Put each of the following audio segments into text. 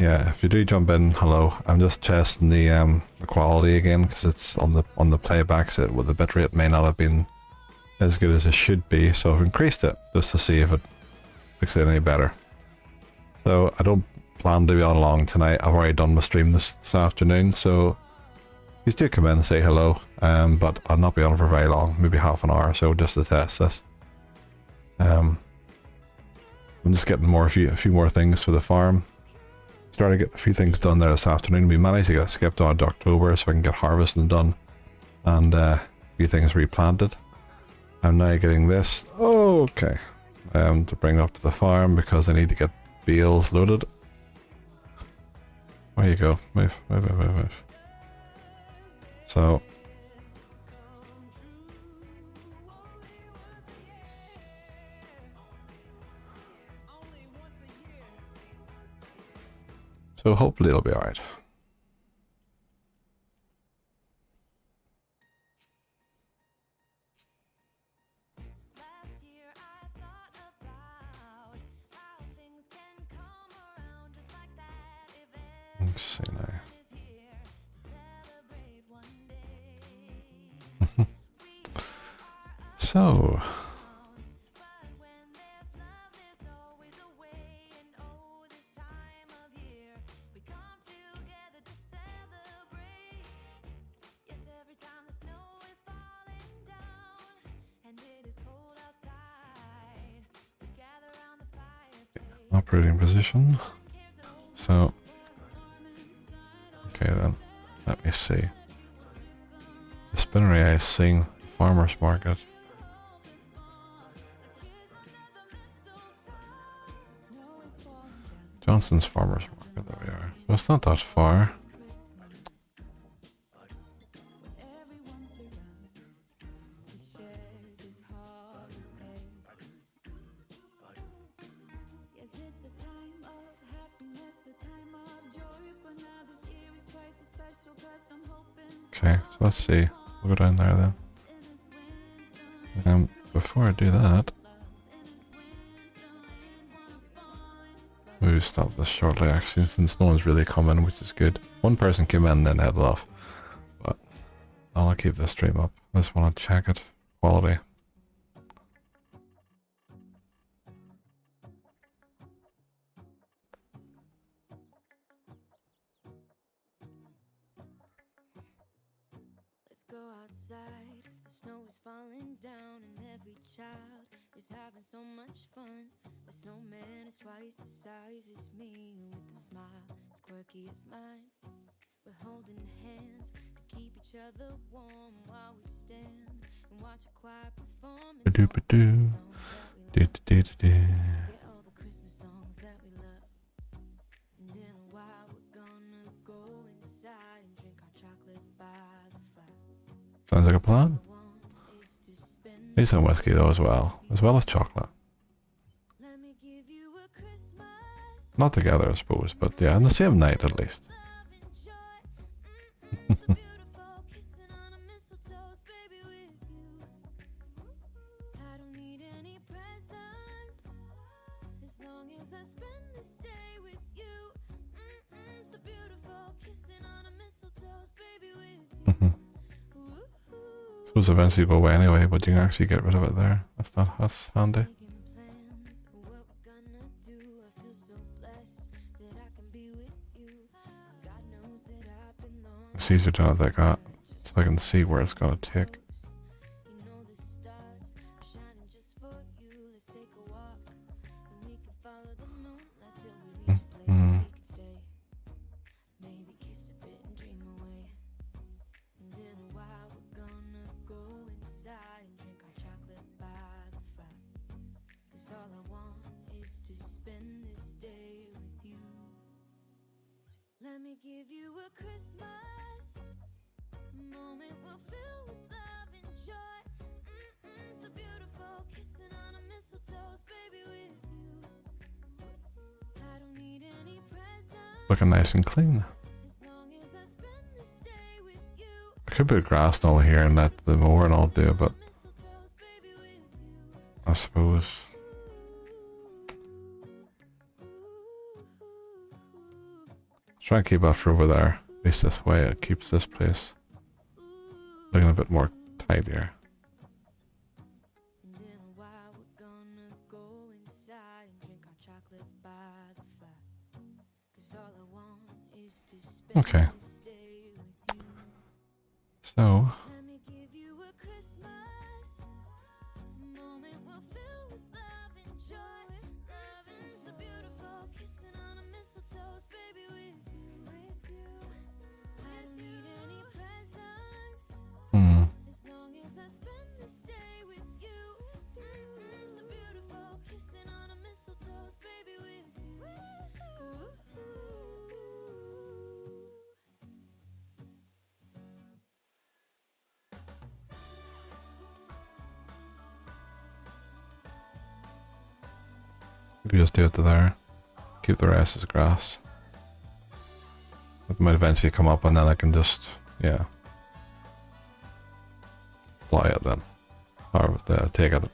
Yeah, if you do jump in, hello. I'm just testing the quality again because it's on the playbacks. With the bitrate may not have been as good as it should be, so I've increased it just to see if it makes it any better. So I don't plan to be on long tonight. I've already done my stream this afternoon, so you do come in and say hello. But I'll not be on for very long, maybe half an hour or so, just to test this. I'm just getting a few more things for the farm. Started to get a few things done there this afternoon. We managed to get skipped on to October so I can get harvesting done and a few things replanted. I'm now getting this. Okay. To bring up to the farm because I need to get bales loaded. Where you go? Move. So hopefully it'll be alright. Let's see now. So operating position. So okay then, let me see. The spinnery I sing, farmer's market. Johnson's farmer's market, there we are. So it's not that far. Okay, so let's see. We'll go down there then. Before I do that, we'll stop this shortly actually, since no one's really coming, which is good. One person came in and then headed off, but I'll keep this stream up. I just want to check it. Quality. So much fun. The snowman is twice the size as me. With a smile as quirky as mine. We're holding hands to keep each other warm while we stand and watch a choir perform. Get all the Christmas songs that we love. And in a while we're gonna go inside and drink our chocolate by the fire. Sounds like a plan. Need some whiskey though as well as chocolate. Not together I suppose, but yeah, on the same night at least. Suppose eventually go away anyway, but you can actually get rid of it there. That's handy. It's easier to have that got, so I can see where it's gonna take. Looking nice and clean. I could put grass and all here and let the mower and all do it, but I suppose Try and keep after over there. At least this way it keeps this place looking a bit more tidier. And in a while we're gonna go inside and drink our chocolate by the fire. 'Cause all I want is to spend Okay. this day with you. So, Let me give you a Christmas moment we'll fill with love and joy. Loving so beautiful, kissing on a mistletoe, baby, with you, with you. I don't need any presents as long as I spend this day with you. So beautiful, kissing on a mistletoe, baby, with you. maybe just do it to there. Keep the rest as grass. It might eventually come up and then I can just, yeah, apply it then. Or take it.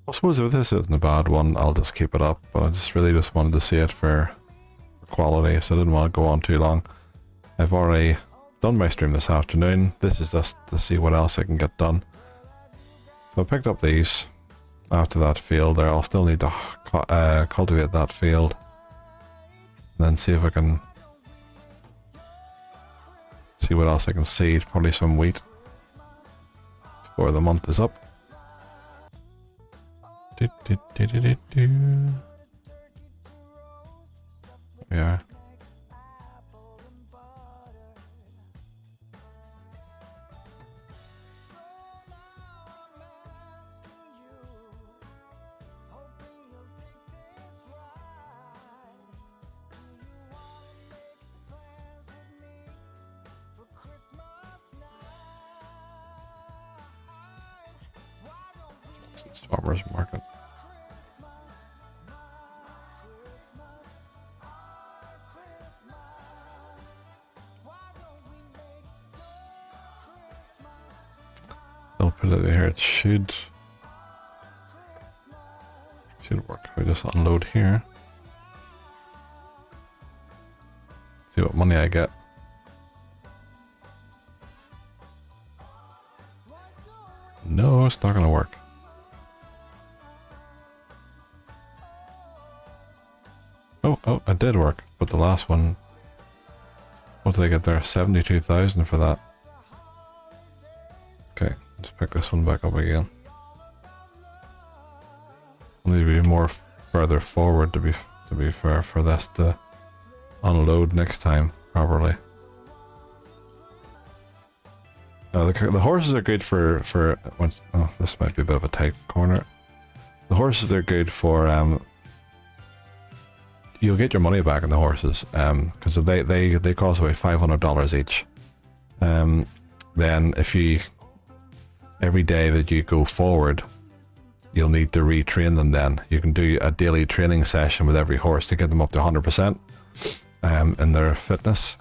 I suppose if this isn't a bad one, I'll just keep it up, but I just really just wanted to see it for quality, so I didn't want to go on too long. I've already done my stream this afternoon. This is just to see what else I can get done. So I picked up these after that field there. I'll still need to cultivate that field. And then see if I can see what else I can seed. Probably some wheat before the month is up. Yeah. It's farmers market. I'll put it here. It should work. We just unload here. See what money I get. No, it's not gonna work. Oh, it did work, but the last one, what did I get there? 72,000 for that. Okay, let's pick this one back up again. I need to be more further forward to be fair for this to unload next time properly. The horses are good for once. Oh, this might be a bit of a tight corner. The horses are good for you'll get your money back on the horses because they cost about $500 each. Then if you every day that you go forward, you'll need to retrain them. Then you can do a daily training session with every horse to get them up to 100% in their fitness.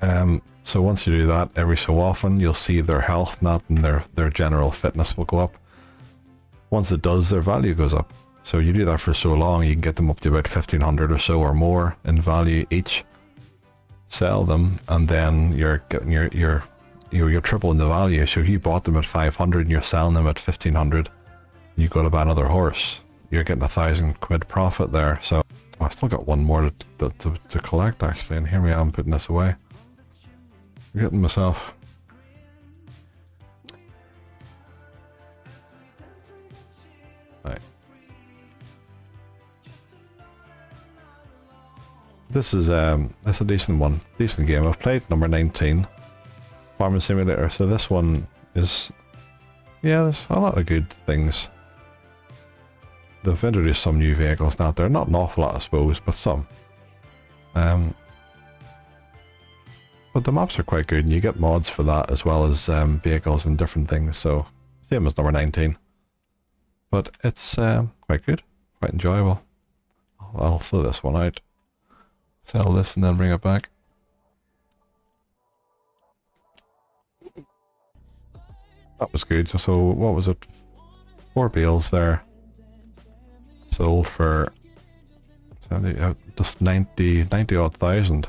So once you do that every so often, you'll see their health, not in their general fitness, will go up. Once it does, their value goes up. So you do that for so long, you can get them up to about 1,500 or so or more in value each. Sell them, and then you're getting you're tripling the value. So if you bought them at 500 and you're selling them at 1,500, you go to buy another horse, you're getting £1,000 profit there. So I still got one more to collect actually, and here we are, I'm putting this away. Forgetting myself. Right. This is that's a decent one, decent game. I've played number 19, Farming Simulator. So this one is, yeah, there's a lot of good things. They've introduced some new vehicles out there, not an awful lot I suppose, but some. But the maps are quite good, and you get mods for that as well as vehicles and different things. So same as number 19, but it's quite good, quite enjoyable. I'll throw this one out. Sell this and then bring it back. That was good. So what was it? 4 bales there. Sold for 70, just 90 odd thousand.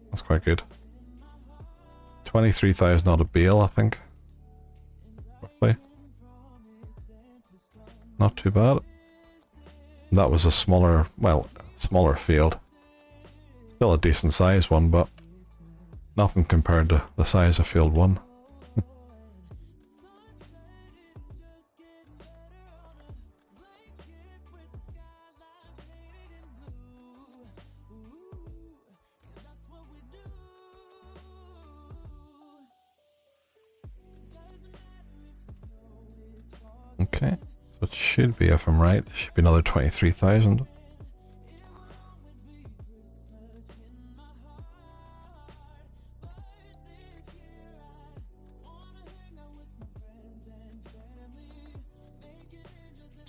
That's quite good. 23,000 odd a bale, I think. Roughly. Not too bad. And that was a smaller, well, smaller field. Still a decent sized one, but nothing compared to the size of field 1. Okay, so it should be, if I'm right, it should be another 23,000.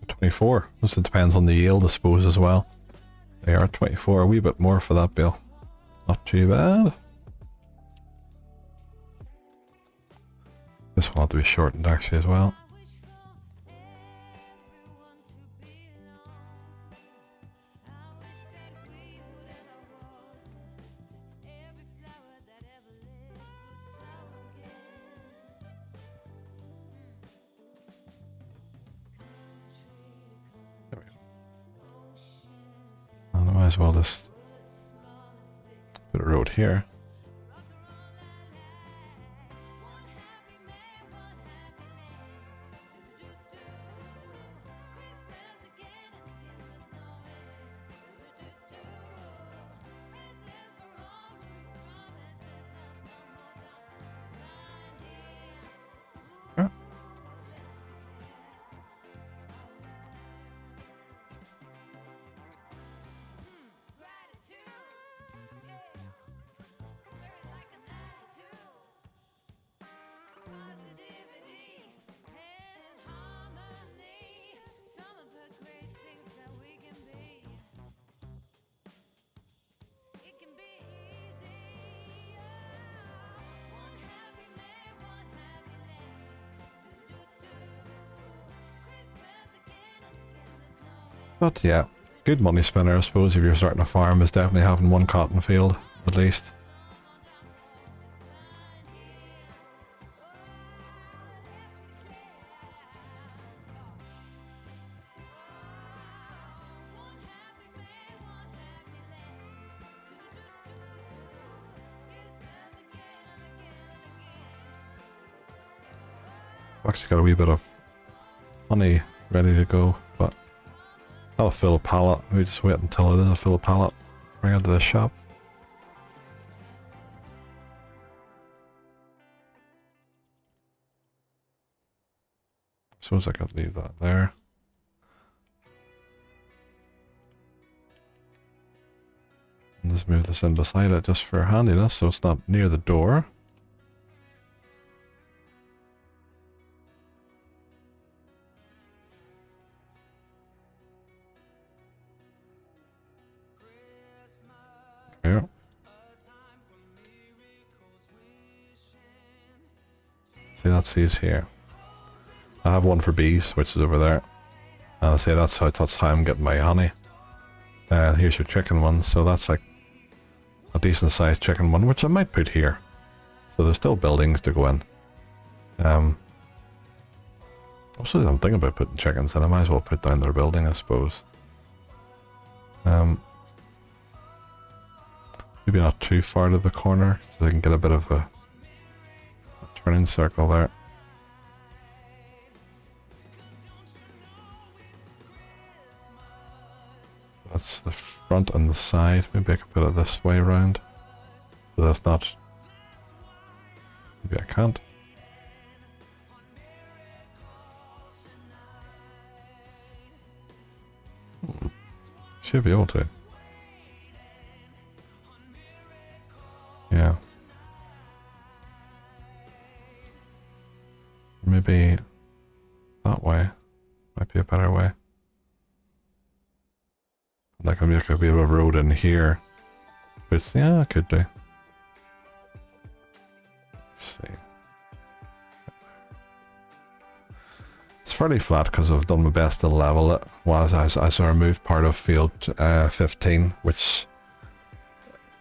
$24. This depends on the yield, I suppose, as well. They are 24, a wee bit more for that bill. Not too bad. This one will have to be shortened actually as well. And I might as well just put a road here. But yeah, good money spinner, I suppose, if you're starting a farm, is definitely having one cotton field, at least. I've actually got a wee bit of honey ready to go, but not a full pallet. We just wait until it is a full pallet. Bring it to the shop. Suppose I could leave that there. And just move this in beside it just for handiness, so it's not near the door. Yeah. See, that's these here. I have one for bees, which is over there. And I say that's how I'm getting my honey. Here's your chicken one, so that's like a decent sized chicken one, which I might put here. So there's still buildings to go in. Also, I'm thinking about putting chickens in. I might as well put down their building, I suppose. Maybe not too far to the corner, so I can get a bit of a turning circle there. That's the front and the side. Maybe I could put it this way around. So that's not... Maybe I can't. Should be able to. Yeah. Maybe that way might be a better way. Like maybe there could be a road in here But yeah, I could do. Let's see. It's fairly flat because I've done my best to level it. While as I removed part of field 15, which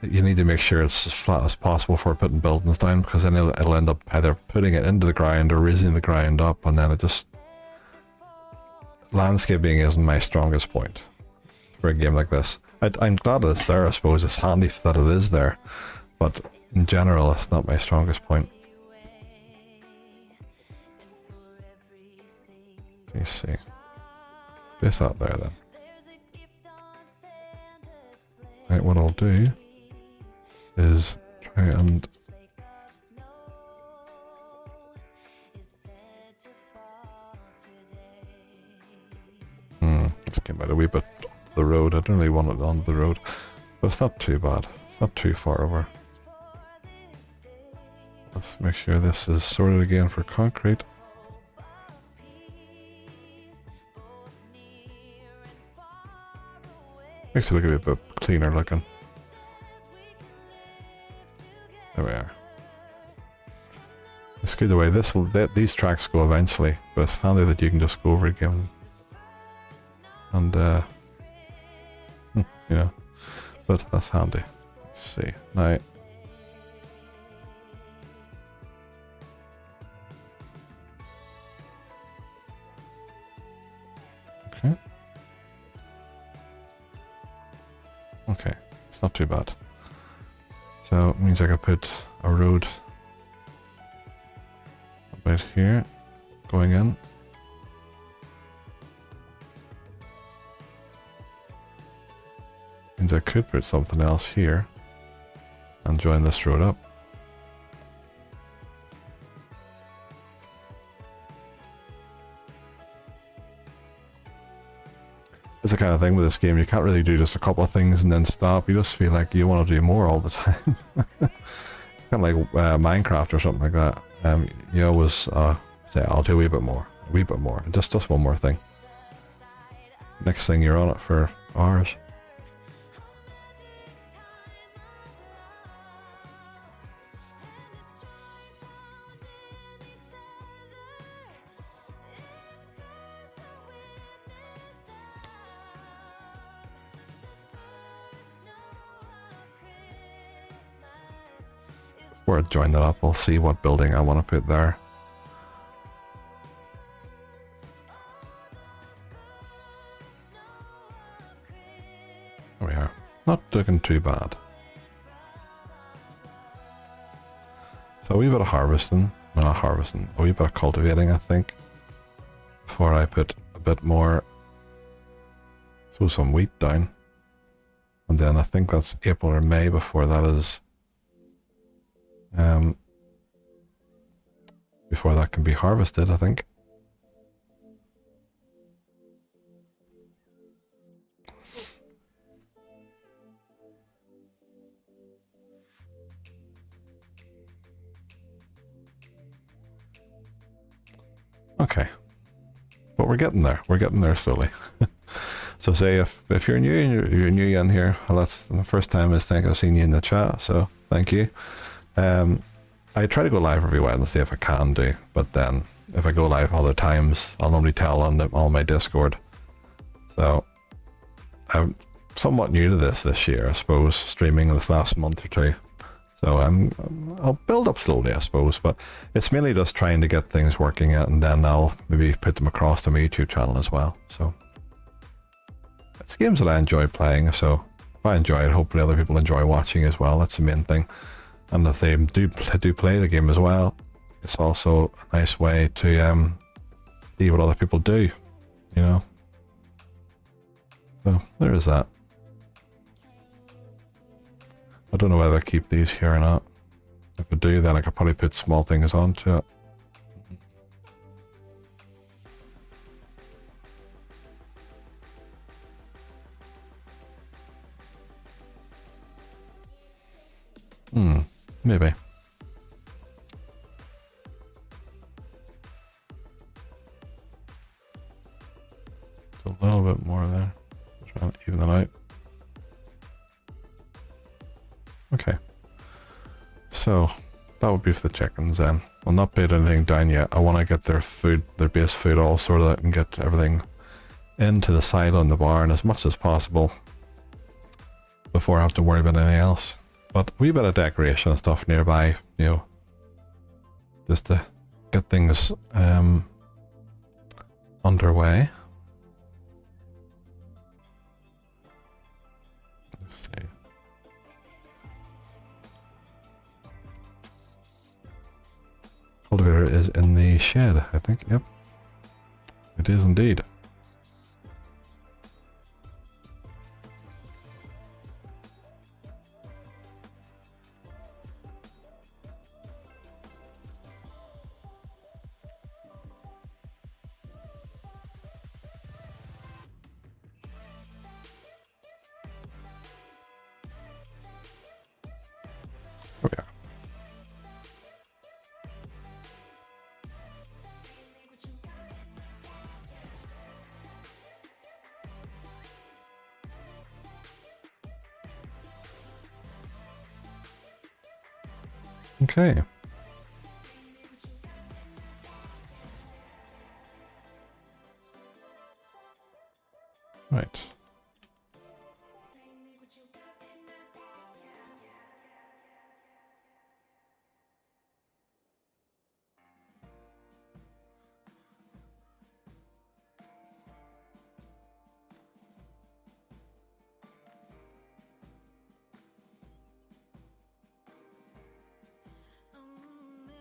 you need to make sure it's as flat as possible for putting buildings down, because then it'll end up either putting it into the ground or raising the ground up, and then it just... Landscaping isn't my strongest point for a game like this. I'm glad it's there, I suppose. It's handy that it is there, but in general it's not my strongest point. Let's see. Place that there then. Right, what I'll do is try and... Let's get out a wee bit off the road. I don't really want it on the road, but it's not too bad. It's not too far over. Let's make sure this is sorted again for concrete. Makes it look a bit cleaner looking. There we are. It's good the way these tracks go eventually, but it's handy that you can just go over again. And you know, but that's handy. Let's see. Now, okay. Okay, it's not too bad. So it means I can put a road about here, going in. Means I could put something else here and join this road up. It's the kind of thing with this game, you can't really do just a couple of things and then stop. You just feel like you want to do more all the time. It's kind of like Minecraft or something like that. You always say, I'll do a wee bit more, just one more thing. Next thing you're on it for hours. Before I join that up, I'll see what building I want to put there. There we are. Not looking too bad. So a wee bit of harvesting, well, not harvesting, a wee bit of cultivating, I think, before I put a bit more, so some wheat down. And then I think that's April or May before that is before that can be harvested, I think. Okay, but we're getting there. We're getting there slowly. So say if you're new and you're new in here, well, that's the first time I think I've seen you in the chat, so thank you. I try to go live every Wednesday if I can do, but then if I go live other times, I'll normally tell on my Discord. So I'm somewhat new to this year, I suppose, streaming this last month or two. So I'll build up slowly, I suppose, but it's mainly just trying to get things working out, and then I'll maybe put them across to my YouTube channel as well. So it's games that I enjoy playing, so if I enjoy it, hopefully other people enjoy watching as well. That's the main thing. And if they do play the game as well, it's also a nice way to see what other people do, you know. So there is that. I don't know whether I keep these here or not. If I do, then I could probably put small things onto it. Maybe. It's a little bit more there. Try and even that out. Okay. So that would be for the chickens then. I'll not bait anything down yet. I want to get their food, their base food all sorted out and get everything into the silo in the barn as much as possible before I have to worry about anything else. But a wee bit of decoration and stuff nearby, you know, just to get things underway. Let's see. Cultivator is in the shed, I think. Yep, it is indeed. Oh yeah. Okay. Right.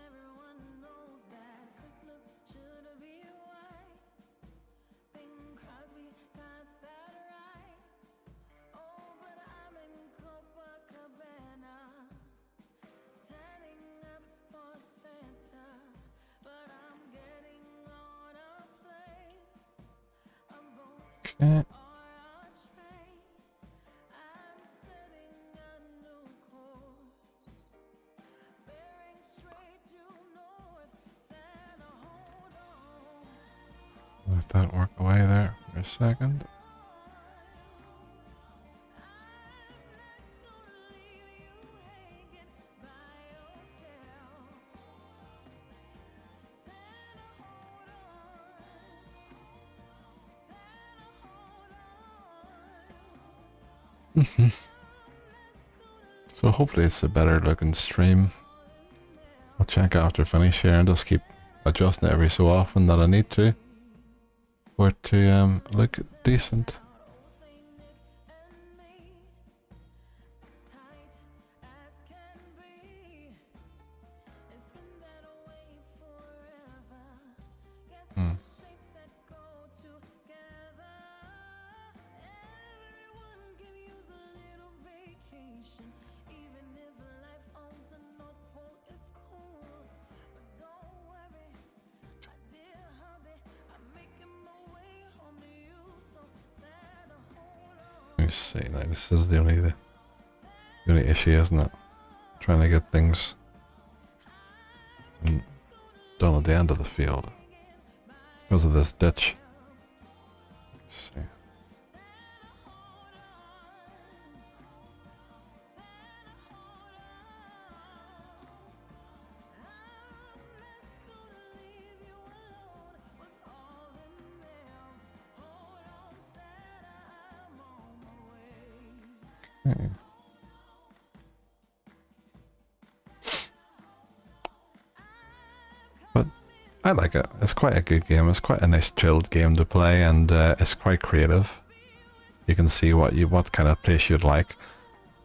Everyone knows that Christmas should be white. Bing Crosby got that right. Oh, but I'm in Copacabana, tanning up for Santa. But I'm getting on a plane, a boat Okay. or a train. I'm setting a new course, bearing straight due north. Santa, hold on. Let that work away there for a second. So hopefully it's a better looking stream. I'll check after finish here and just keep adjusting it every so often that I need to for it to look decent. Hmm. Let me see. Now this is the only issue, isn't it? Trying to get things done at the end of the field because of this ditch. Let's see. Okay. But I like it. It's quite a good game. It's quite a nice chilled game to play, and it's quite creative. You can see what kind of place you'd like,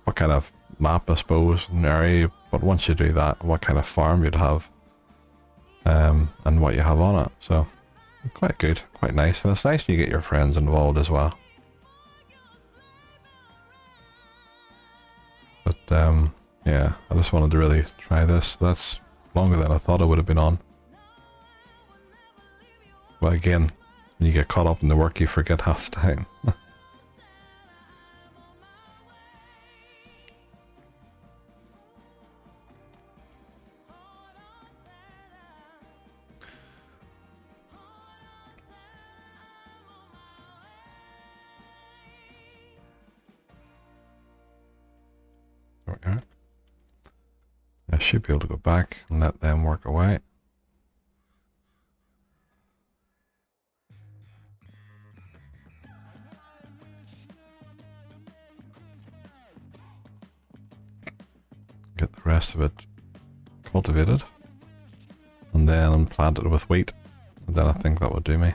what kind of map, I suppose, an area. But once you do that, what kind of farm you'd have, and what you have on it. So quite good, quite nice, and it's nice when you get your friends involved as well. But yeah, I just wanted to really try this. That's longer than I thought it would have been on. Well, again, when you get caught up in the work, you forget half the time. There we are. should be able to go back and let them work away. Get the rest of it cultivated. And then plant it with wheat. And then I think that would do me.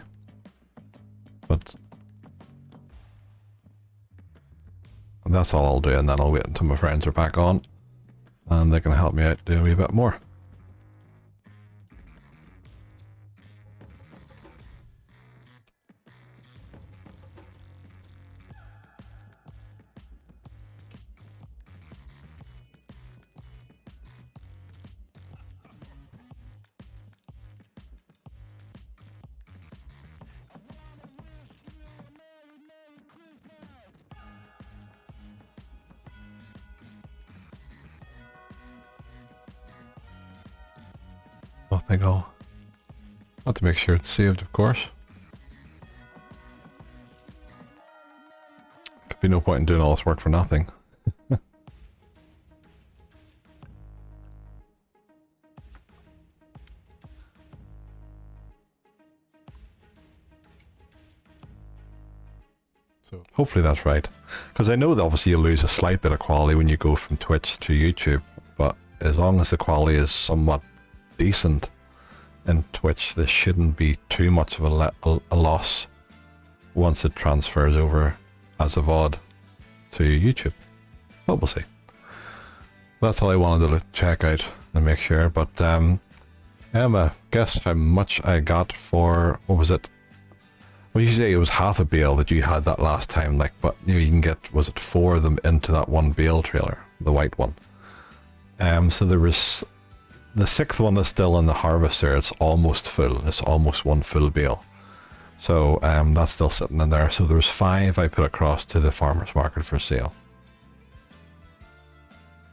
But that's all I'll do, and then I'll wait until my friends are back on. And they can help me out do a wee bit more. I think I'll have to make sure it's saved, of course. Could be no point in doing all this work for nothing. So hopefully that's right. Because I know that obviously you lose a slight bit of quality when you go from Twitch to YouTube, but as long as the quality is somewhat decent in Twitch, this shouldn't be too much of a loss once it transfers over as a VOD to YouTube. But we'll see. That's all I wanted to check out and make sure. But Emma, guess how much I got for, what was it? Well, you say it was half a bale that you had that last time, like, but you know, you can get, was it 4 of them into that one bale trailer, the white one. So there was the 6th one is still in the harvester. It's almost full. It's almost 1 full bale. So that's still sitting in there. So there was 5 I put across to the farmer's market for sale.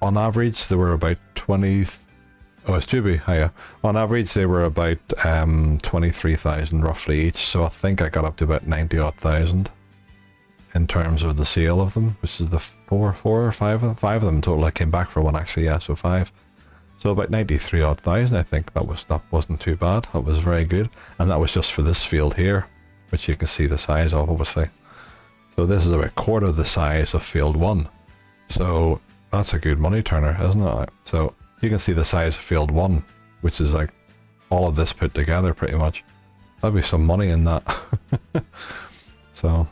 On average, they were about 20. Oh, it's Juby. Hiya. On average, they were about 23,000 roughly each. So I think I got up to about 90,000 in terms of the sale of them, which is the 4 or 5 of them in total. I came back for one actually. Yeah, so 5. So about 93,000, I think. That wasn't too bad. That was very good. And that was just for this field here, which you can see the size of, obviously. So this is about a quarter of the size of field 1. So that's a good money turner, isn't it? So you can see the size of field 1, which is like all of this put together pretty much. That'd be some money in that. So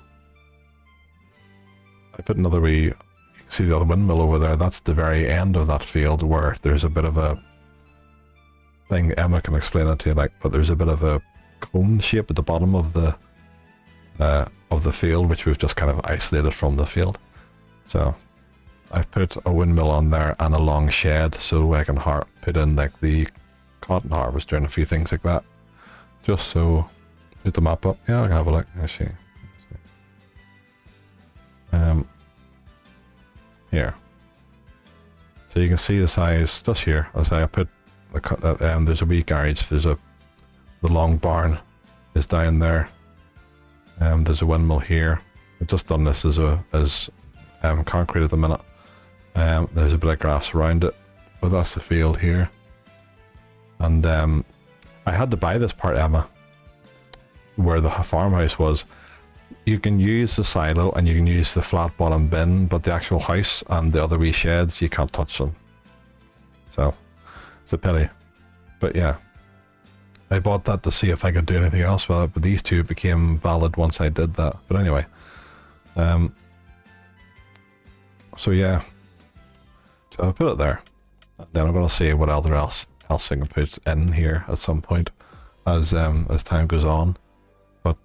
I put another wee. See the other windmill over there, that's the very end of that field where there's a bit of a thing, Emma can explain it to you, like, but there's a bit of a cone shape at the bottom of the field, which we've just kind of isolated from the field. So I've put a windmill on there and a long shed so I can put in like the cotton harvester and a few things like that. Just so, put the map up. Yeah, I can have a look. Actually. Here. So you can see the size just here. As I put there's a wee garage. The long barn is down there. There's a windmill here. I've just done this as concrete at the minute. There's a bit of grass around it, but that's the field here. And I had to buy this part, Emma, where the farmhouse was. You can use the silo and you can use the flat bottom bin, but the actual house and the other wee sheds, you can't touch them. So, it's a pity. But yeah, I bought that to see if I could do anything else with it, but these two became valid once I did that. But anyway, so yeah, so I'll put it there. Then I'm going to see what else I can put in here at some point as time goes on. But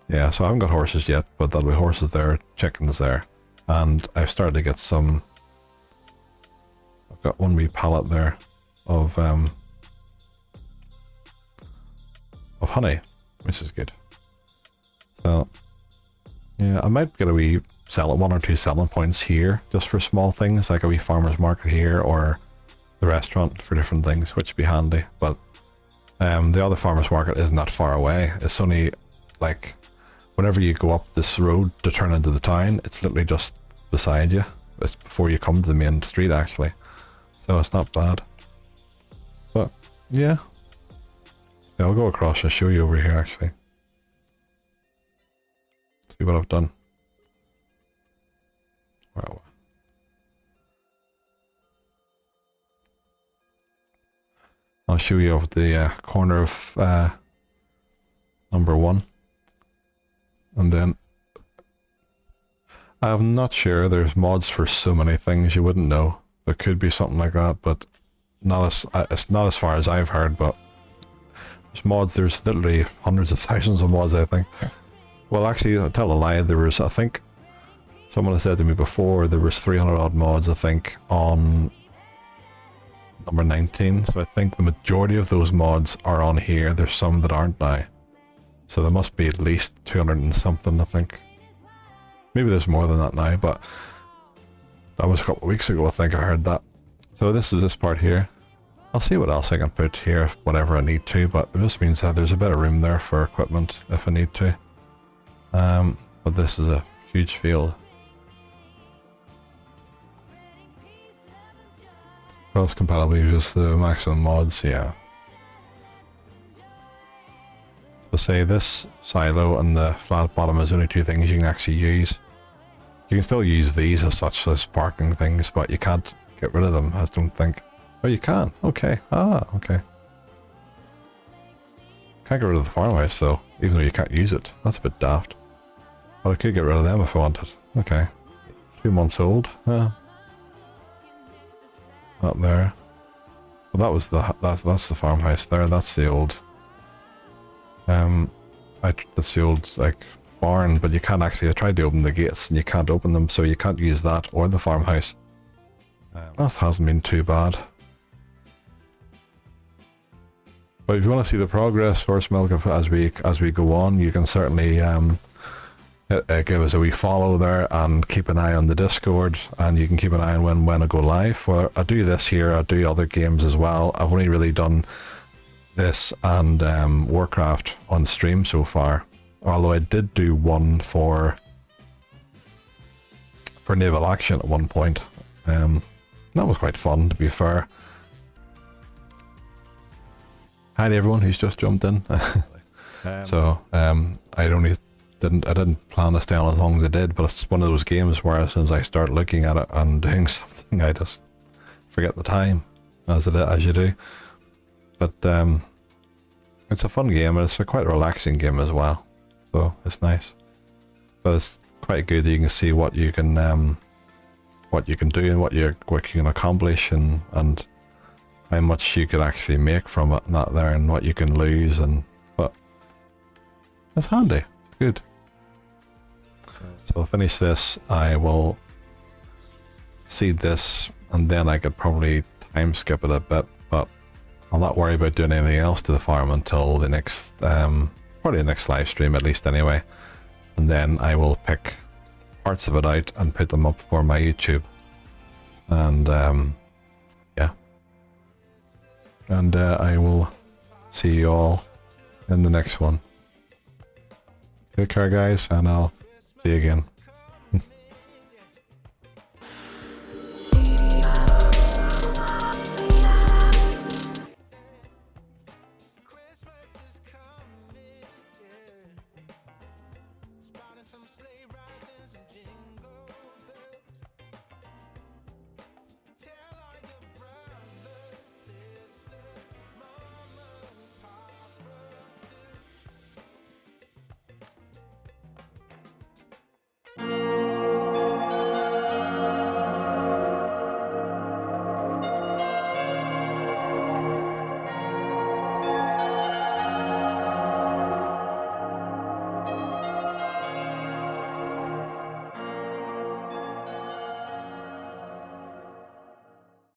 yeah, so I haven't got horses yet, but there'll be horses there, chickens there, and I've started to get some. I've got one wee pallet there of honey, which is good. So yeah, I might get a wee 1 or 2 selling points here, just for small things like a wee farmer's market here or the restaurant for different things, which would be handy. But the other farmer's market isn't that far away. It's only like, whenever you go up this road to turn into the town, it's literally just beside you. It's before you come to the main street, actually. so it's not bad. But yeah, I'll go across and show you over here actually. See what I've done. Where are we? I'll show you over the corner of number 1. And then I'm not sure, there's mods for so many things you wouldn't know. There could be something like that, but not as it's not as far as I've heard, but there's mods, there's literally hundreds of thousands of mods, I think. Well, actually, I'll tell a lie, there was, I think, someone has said to me before, there was 300 odd mods, I think, on number 19, so I think the majority of those mods are on here. There's some that aren't now. So there must be at least 200 and something, I think. Maybe there's more than that now, but that was a couple of weeks ago, I think I heard that. So this is this part here. I'll see what else I can put here, whatever I need to, but it just means that there's a bit of room there for equipment if I need to. But this is a huge field. Cross compatibility is the maximum mods, yeah. So say this silo and the flat bottom is only 2 things you can actually use. You can still use these as such as parking things, but you can't get rid of them, I don't think. Oh, you can. Okay. Ah, okay. Can't get rid of the farmhouse though, even though you can't use it. That's a bit daft. But I could get rid of them if I wanted. Okay. 2 months old. Yeah. Up there. Well, that was that's the farmhouse there. That's the old. That's the old like barn, but you can't actually. I tried to open the gates and you can't open them, so you can't use that or the farmhouse. That hasn't been too bad. But if you want to see the progress, horse milk, as we go on, you can certainly give us a wee follow there and keep an eye on the Discord, and you can keep an eye on when I go live. For I do this here, I do other games as well. I've only really done this and Warcraft on stream so far, although I did do one for naval action at one point. That was quite fun, to be fair. Hi to everyone who's just jumped in. So I didn't plan to stay on as long as I did, but it's one of those games where as soon as I start looking at it and doing something, I just forget the time, as you do. But it's a fun game, and it's a quite relaxing game as well, so it's nice. But it's quite good that you can see what you can do and what you can accomplish, and how much you could actually make from it, and that there, and what you can lose, but it's handy. It's good. So I'll finish this. I will seed this, and then I could probably time skip it a bit, but I'll not worry about doing anything else to the farm until the next, probably the next live stream at least anyway. And then I will pick parts of it out and put them up for my YouTube. And yeah. And I will see you all in the next one. Take care, guys, and I'll see you again.